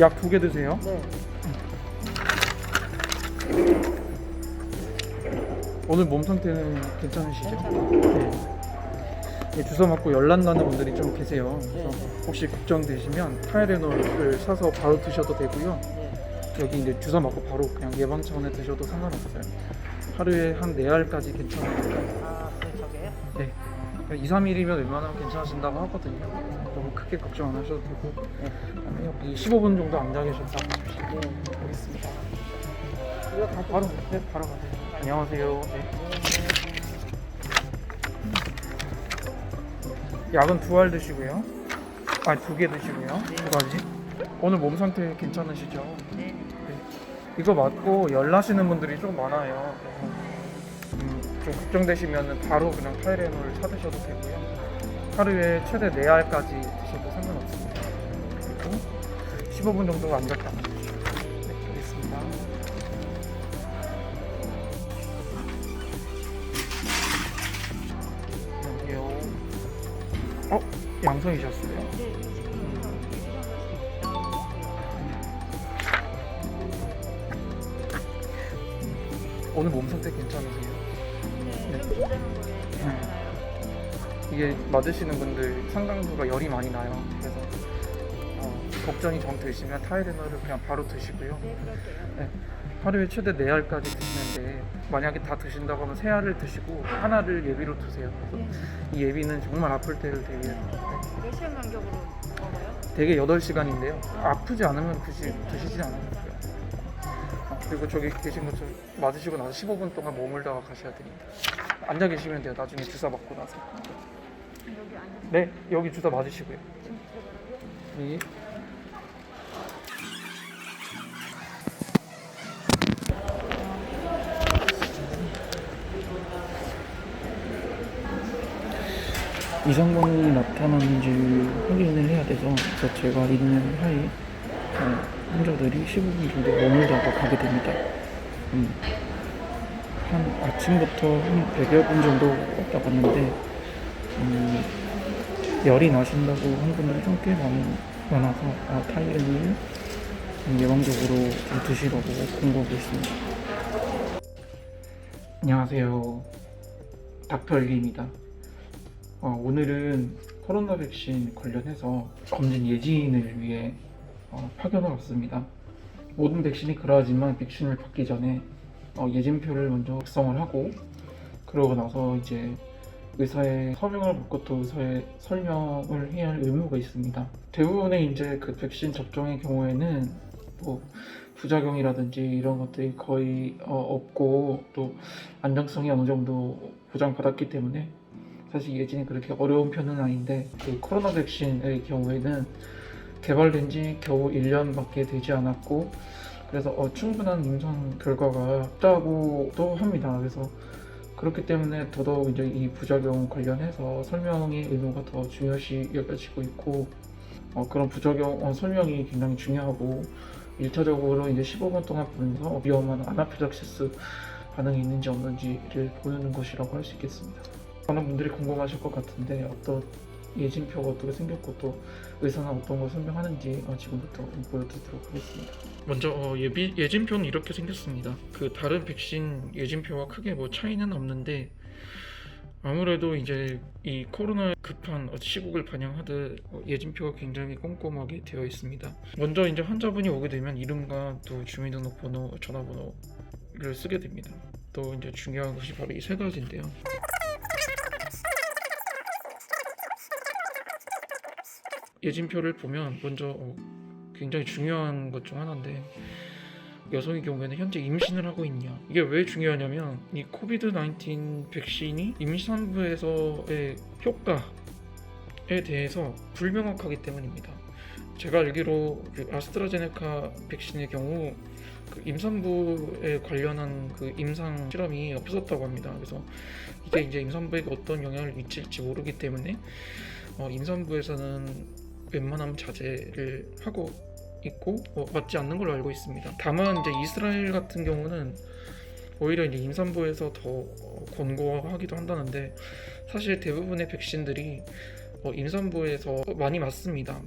약 2개 드세요. 네. 오늘 몸 상태는 괜찮으시죠? 괜찮아요. 네. 주사 맞고 열난 나는 분들이 좀 계세요. 그래서 네. 혹시 걱정되시면 타이레놀을 사서 바로 드셔도 되고요. 네. 여기 이제 주사 맞고 바로 그냥 예방 차원에 드셔도 상관없어요. 하루에 한 4알까지 괜찮으니까. 아, 저게요? 네. 2, 3일이면 웬만하면 괜찮아진다고 하거든요. 너무 크게 걱정 안 하셔도 되고. 네. 그다음에 여기 15분 정도 앉아 계셨다가 보십시오. 네. 알겠습니다. 이거 다 바로, 네, 바로 가세요. 안녕하세요. 네. 약은 2알 드시고요. 아니 2개 드시고요. 네. 2가지. 오늘 몸 상태 괜찮으시죠? 네. 네. 이거 맞고 열 나시는 분들이 좀 많아요. 그래서 좀 걱정되시면 바로 그냥 타이레놀을 사드셔도 되고요. 하루에 최대 4알까지 드셔도 상관없습니다. 그리고 15분 정도 앉았다 가주시죠. 네, 알겠습니다. 여기요. 양성이셨어요? 네. 오늘 몸 상태 괜찮으세요? 네. 좀 괜찮은 거예요. 괜찮아요. 이게 맞으시는 분들 상당수가 열이 많이 나요. 그래서 걱정이 정 되시면 타이레놀을 그냥 바로 드시고요. 네, 그럴게요. 네, 하루에 최대 4알까지 드시는데 만약에 다 드신다고 하면 3알을 드시고 하나를 예비로 드세요. 그래서 네. 이 예비는 정말 아플 때를 대비해서 몇 시간 간격으로 먹어요? 되게 8시간인데요. 아프지 않으면 굳이 드시지 않아요. 그리고 저기 계신 것처럼 맞으시고 나서 15분 동안 머물다가 가셔야 됩니다. 앉아 계시면 돼요. 나중에 주사 맞고 나서. 여기 앉아서 네, 여기 주사 맞으시고요. 지금 들어가요? 네. 이상반응이 나타나는지 확인을 해야 돼서 그래서 제가 있는 하에 환자들이 15분 정도 머물다가 가게 됩니다. 한 아침부터 한 100여 분 정도 왔다 갔는데 열이 나신다고 한 분들이 좀 꽤 많아서 타이레놀 예방적으로 좀 드시라고 공부하고 있습니다. 안녕하세요. 닥터 엘리입니다. 오늘은 코로나 백신 관련해서 검진 예진을 위해 파견을 왔습니다. 모든 백신이 그러하지만 백신을 받기 전에 예진표를 먼저 작성을 하고 그러고 나서 이제 의사의 서명을 받고 또 의사의 설명을 해야 할 의무가 있습니다. 대부분의 이제 그 백신 접종의 경우에는 뭐 부작용이라든지 이런 것들이 거의 없고 또 안정성이 어느 정도 보장받았기 때문에 사실 예진이 그렇게 어려운 편은 아닌데 그 코로나 백신의 경우에는 개발된 지 겨우 1년밖에 되지 않았고 그래서 충분한 임상 결과가 없다고도 합니다. 그래서 그렇기 때문에 더더욱 이제 이 부작용 관련해서 설명의 의무가 더 중요시 여겨지고 있고 그런 부작용 설명이 굉장히 중요하고 1차적으로 이제 15분 동안 보면서 위험한 아나필락시스 반응이 있는지 없는지를 보는 것이라고 할 수 있겠습니다. 많은 분들이 궁금하실 것 같은데 어떤 예진표가 어떻게 생겼고 또 의사는 어떤 걸 설명하는지 지금부터 보여드리도록 하겠습니다. 먼저 예진표는 이렇게 생겼습니다. 그 다른 백신 예진표와 크게 뭐 차이는 없는데 아무래도 이제 이 코로나 급한 시국을 반영하듯 예진표가 굉장히 꼼꼼하게 되어 있습니다. 먼저 이제 환자분이 오게 되면 이름과 또 주민등록번호, 전화번호를 쓰게 됩니다. 또 이제 중요한 것이 바로 이 3가지인데요. 예진표를 보면 먼저 굉장히 중요한 것 중 하나인데 여성의 경우에는 현재 임신을 하고 있냐, 이게 왜 중요하냐면 이 코비드-19 백신이 임산부에서의 효과에 대해서 불명확하기 때문입니다. 제가 알기로 그 아스트라제네카 백신의 경우 그 임산부에 관련한 그 임상 실험이 없었다고 합니다. 그래서 이게 이제 임산부에게 어떤 영향을 미칠지 모르기 때문에 임산부에서는 웬만하면 자제를 하고 있고 맞지 않는 걸로 알고 있습니다. 다만 이제 이스라엘 같은 경우는 오히려 이제 임산부에서 더 권고하기도 한다는데 사실 대부분의 백신들이 임산부에서 많이 맞습니다.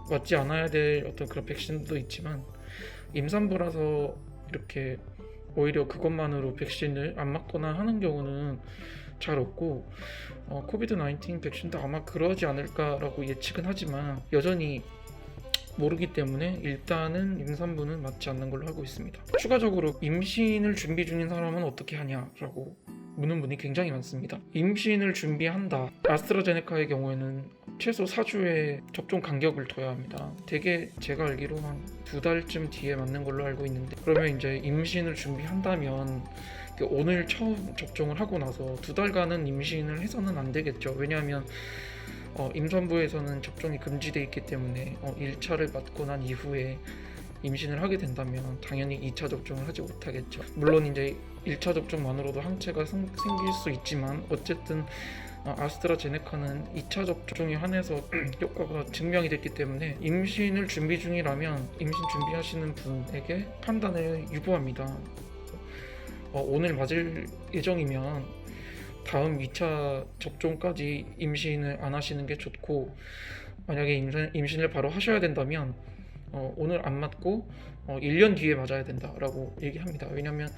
맞지 않아야 될 어떤 그런 백신도 있지만 임산부라서 이렇게 오히려 그것만으로 백신을 안 맞거나 하는 경우는 잘 없고 코비드 19 백신도 아마 그러지 않을까라고 예측은 하지만 여전히 모르기 때문에 일단은 임산부는 맞지 않는 걸로 하고 있습니다. 추가적으로 임신을 준비 중인 사람은 어떻게 하냐라고 묻는 분이 굉장히 많습니다. 임신을 준비한다. 아스트라제네카의 경우에는 최소 4주의 접종 간격을 둬야 합니다. 대개 제가 알기로 한 2달쯤 뒤에 맞는 걸로 알고 있는데, 그러면 이제 임신을 준비한다면 오늘 처음 접종을 하고 나서 2달간은 임신을 해서는 안 되겠죠. 왜냐하면 임산부에서는 접종이 금지되어 있기 때문에 1차를 맞고 난 이후에 임신을 하게 된다면 당연히 2차 접종을 하지 못하겠죠. 물론 이제 1차 접종만으로도 항체가 생길 수 있지만 어쨌든 아스트라제네카는 2차 접종에 한해서 효과가 증명이 됐기 때문에 임신을 준비 중이라면 임신 준비하시는 분에게 판단을 유보합니다. 오늘 맞을 예정이면 다음 2차 접종까지 임신을 안 하시는 게 좋고, 만약에 임신을 바로 하셔야 된다면 오늘 안 맞고 1년 뒤에 맞아야 된다라고 얘기합니다. 왜냐하면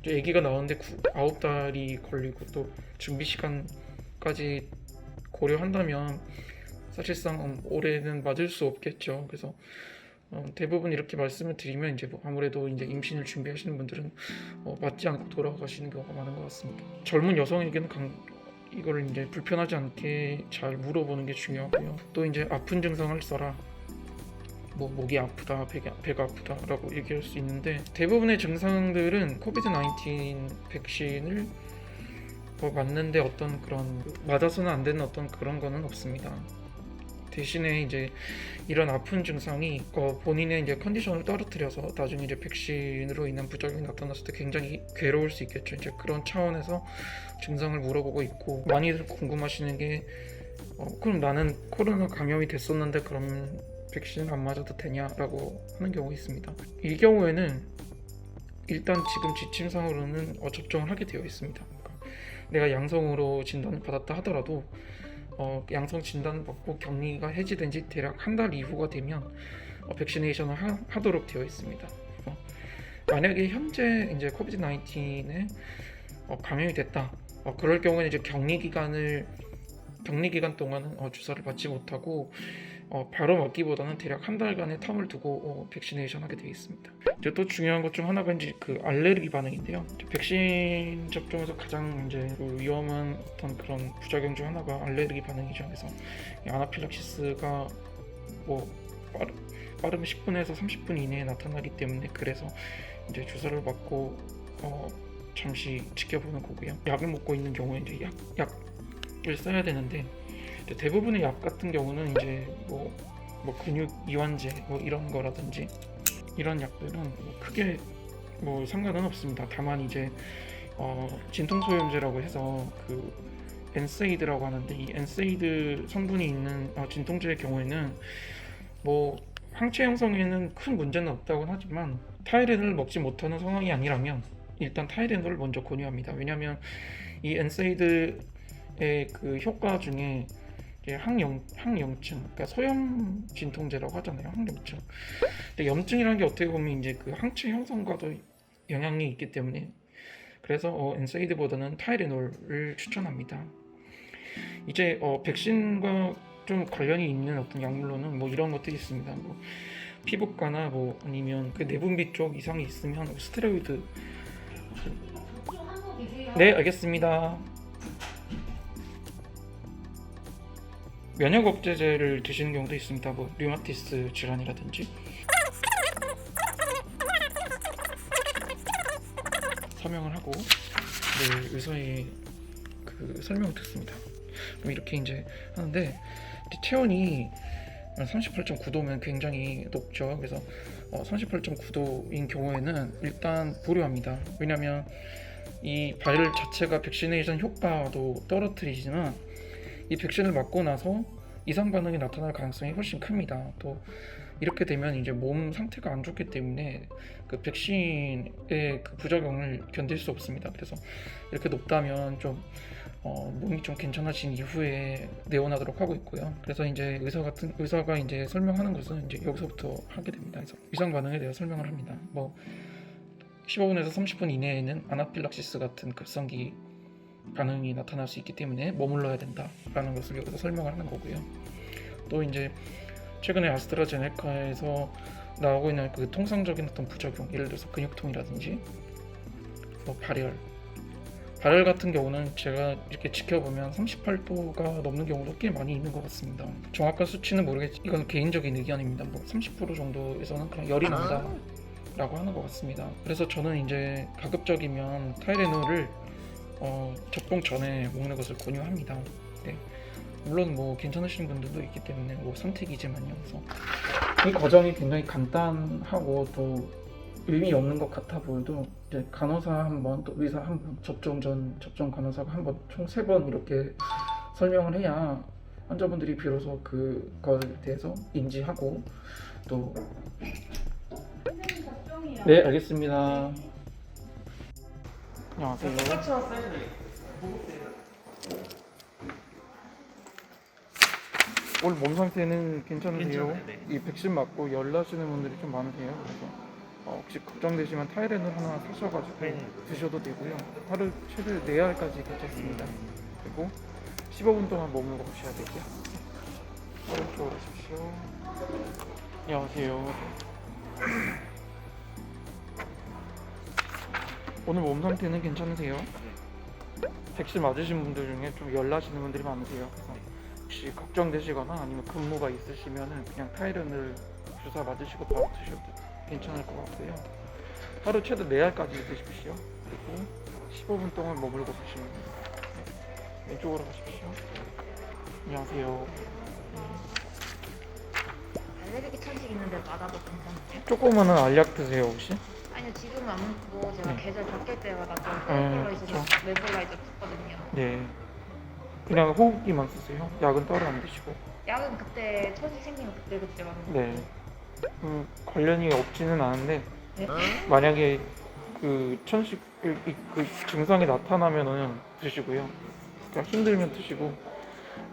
아기가 나오는데 9달이 걸리고 또 준비 시간까지 고려한다면 사실상 올해는 맞을 수 없겠죠. 그래서 대부분 이렇게 말씀을 드리면 이제 아무래도 이제 임신을 준비하시는 분들은 맞지 않고 돌아가시는 경우가 많은 것 같습니다. 젊은 여성에게는 이거를 이제 불편하지 않게 잘 물어보는 게 중요하고요. 또 이제 아픈 증상을 써라. 목이 아프다, 배가 아프다라고 얘기할 수 있는데, 대부분의 증상들은 코비드 19 백신을 맞는데 어떤 그런 맞아서는 안 되는 어떤 그런 거는 없습니다. 대신에 이제 이런 아픈 증상이 본인의 이제 컨디션을 떨어뜨려서 나중에 이제 백신으로 인한 부작용이 나타났을 때 굉장히 괴로울 수 있겠죠. 이제 그런 차원에서 증상을 물어보고 있고, 많이들 궁금하시는 게 그럼 나는 코로나 감염이 됐었는데 그럼 백신을 안 맞아도 되냐라고 하는 경우가 있습니다. 이 경우에는 일단 지금 지침상으로는 접종을 하게 되어 있습니다. 그러니까 내가 양성으로 진단을 받았다 하더라도 양성 진단 받고 격리가 해지된 지 대략 한 달 이후가 되면 백시네이션을 하도록 되어 있습니다. 만약에 현재 이제 코비드 19에 감염이 됐다. 그럴 경우에는 이제 격리 기간 동안은 주사를 맞지 못하고 바로 맞기보다는 대략 한 달간의 텀을 두고 백시네이션 하게 되어 있습니다. 이제 또 중요한 것 중 하나가 이제 그 알레르기 반응인데요. 백신 접종에서 가장 이제 위험한 어떤 그런 부작용 중 하나가 알레르기 반응이죠. 그래서 아나필락시스가 빠르면 10분에서 30분 이내에 나타나기 때문에, 그래서 이제 주사를 맞고 잠시 지켜보는 거고요. 약을 먹고 있는 경우에 이제 약을 써야 되는데, 대부분의 약 같은 경우는 이제 근육 이완제 이런 거라든지 이런 약들은 크게 상관은 없습니다. 다만 이제 진통소염제라고 해서 그 엔세이드라고 하는데, 이 엔세이드 성분이 있는 진통제의 경우에는 항체 형성에는 큰 문제는 없다고 하지만 타이레놀을 먹지 못하는 상황이 아니라면 일단 타이레놀을 먼저 권유합니다. 왜냐하면 이 엔세이드의 그 효과 중에 항염증, 그러니까 소염 진통제라고 하잖아요. 항염증. 근데 염증이라는 게 어떻게 보면 이제 그 항체 형성과도 영향이 있기 때문에, 그래서 엔세이드보다는 타이레놀을 추천합니다. 이제 백신과 좀 관련이 있는 어떤 약물로는 이런 것들이 있습니다. 피부과나 아니면 그 내분비 쪽 이상이 있으면 스테로이드. 네, 알겠습니다. 면역 억제제를 드시는 경우도 있습니다. 류마티스 질환이라든지. 설명을 하고 의사의 그 설명을 듣습니다. 그럼 이렇게 이제 하는데, 체온이 38.9도면 굉장히 높죠. 그래서 38.9도인 경우에는 일단 보류합니다. 왜냐하면 이 바이럴 자체가 백시네이션 효과도 떨어뜨리지만 이 백신을 맞고 나서 이상 반응이 나타날 가능성이 훨씬 큽니다. 또 이렇게 되면 이제 몸 상태가 안 좋기 때문에 그 백신의 그 부작용을 견딜 수 없습니다. 그래서 이렇게 높다면 좀 몸이 좀 괜찮아진 이후에 내원하도록 하고 있고요. 그래서 이제 의사가 이제 설명하는 것은 이제 여기서부터 하게 됩니다. 그래서 이상 반응에 대해 설명을 합니다. 뭐 15분에서 30분 이내에는 아나필락시스 같은 급성기 반응이 나타날 수 있기 때문에 머물러야 된다라는 것을 여기서 설명을 하는 거고요. 또 이제 최근에 아스트라제네카에서 나오고 있는 그 통상적인 어떤 부작용, 예를 들어서 근육통이라든지 뭐 발열 같은 경우는 제가 이렇게 지켜보면 38도가 넘는 경우도 꽤 많이 있는 것 같습니다. 정확한 수치는 모르겠지만 이건 개인적인 의견입니다. 뭐 30% 정도에서는 그냥 열이 난다 라고 하는 것 같습니다. 그래서 저는 이제 가급적이면 타이레놀을 접종 전에 먹는 것을 권유합니다. 네. 물론 뭐 괜찮으신 분들도 있기 때문에 뭐 선택이지만요. 그래서 이 과정이 굉장히 간단하고 또 의미 없는 것 같아 보여도 이제 간호사 한 번 또 의사 한 번 접종 전 접종 간호사가 한 번 총 3번 이렇게 설명을 해야 환자분들이 비로소 그것에 대해서 인지하고 또 네, 알겠습니다. 안녕하세요. 오늘 몸 상태는 괜찮으세요? 괜찮아요, 네. 이 백신 맞고 열 나시는 분들이 좀 많으세요. 그래서 혹시 걱정되시면 타이레놀 하나 사셔가지고 네. 드셔도 되고요. 하루 최대 4알까지 괜찮습니다. 그리고 15분 동안 머물고 가셔야 되고요. 오른쪽으로 오십시오. 안녕하세요. 오늘 몸 상태는 괜찮으세요? 백신 맞으신 분들 중에 좀 열나시는 분들이 많으세요. 그래서 혹시 걱정되시거나 아니면 근무가 있으시면은 그냥 타이레놀 주사 맞으시고 바로 드셔도 괜찮을 것 같고요. 하루 최대 4알까지 드십시오. 그리고 15분 동안 머물고 계시면 됩니다. 네, 왼쪽으로 가십시오. 안녕하세요. 알레르기 천식 있는데 맞아도 괜찮아요? 조그마한 알약 드세요 혹시? 아니요, 지금은 안 먹고 제가 네. 계절 바뀔 때마다 좀 그렇죠. 네블라이저 줬거든요. 네. 그냥 호흡기만 쓰세요? 약은 따로 안 드시고? 약은 그때 천식 생기면 그때 맞는 네. 관련이 없지는 않은데 네? 만약에 그 천식 그 증상이 나타나면은 드시고요. 그냥 힘들면 드시고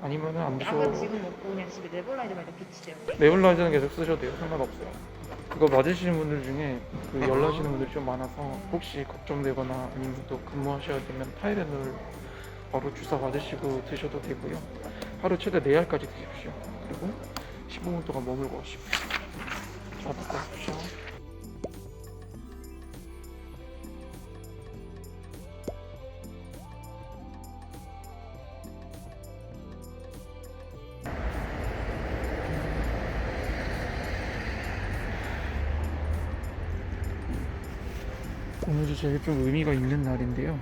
아니면은 안 약은 드셔. 지금 먹고 그냥 집에 네블라이저만 이렇게 비치대요. 네블라이저는 계속 쓰셔도 돼요. 상관없어요. 그거 맞으시는 분들 중에 그 열나시는 분들이 좀 많아서 혹시 걱정되거나 아니면 또 근무하셔야 되면 타이레놀 바로 주사 맞으시고 드셔도 되고요. 하루 최대 4알까지 드십시오. 그리고 15분 동안 머물고 오십시오. 자, 바꿔주십시오. 오늘이 제일 좀 의미가 있는 날인데요.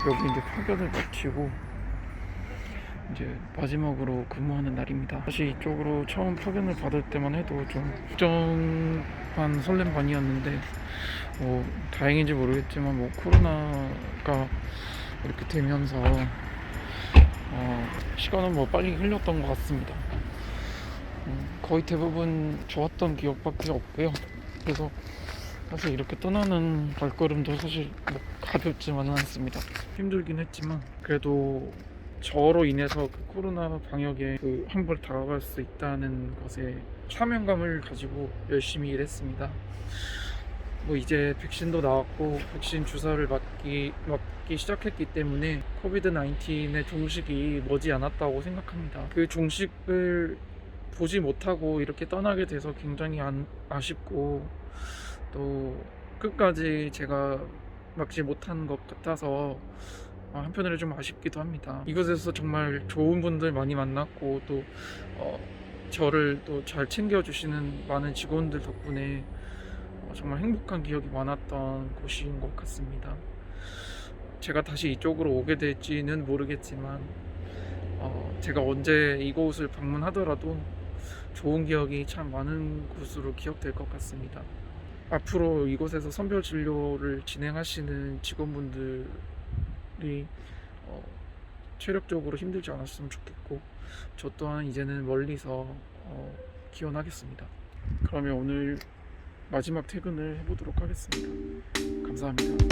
여기 이제 파견을 마치고 이제 마지막으로 근무하는 날입니다. 사실 이쪽으로 처음 파견을 받을 때만 해도 좀 걱정 설렘 반이었는데 다행인지 모르겠지만 코로나가 이렇게 되면서 시간은 빨리 흘렸던 것 같습니다. 거의 대부분 좋았던 기억밖에 없고요. 그래서 사실 이렇게 떠나는 발걸음도 사실 가볍지만은 않습니다. 힘들긴 했지만 그래도 저로 인해서 그 코로나 방역에 한 번 다가갈 수 있다는 것에 사명감을 가지고 열심히 일했습니다. 이제 백신도 나왔고 백신 주사를 맞기 시작했기 때문에 코비드 19의 종식이 머지 않았다고 생각합니다. 그 종식을 보지 못하고 이렇게 떠나게 돼서 굉장히 아쉽고 또 끝까지 제가 막지 못한 것 같아서 한편으로 좀 아쉽기도 합니다. 이곳에서 정말 좋은 분들 많이 만났고 또 저를 또 잘 챙겨주시는 많은 직원들 덕분에 정말 행복한 기억이 많았던 곳인 것 같습니다. 제가 다시 이쪽으로 오게 될지는 모르겠지만 제가 언제 이곳을 방문하더라도 좋은 기억이 참 많은 곳으로 기억될 것 같습니다. 앞으로 이곳에서 선별 진료를 진행하시는 직원분들이 체력적으로 힘들지 않았으면 좋겠고 저 또한 이제는 멀리서 기원하겠습니다. 그러면 오늘 마지막 퇴근을 해보도록 하겠습니다. 감사합니다.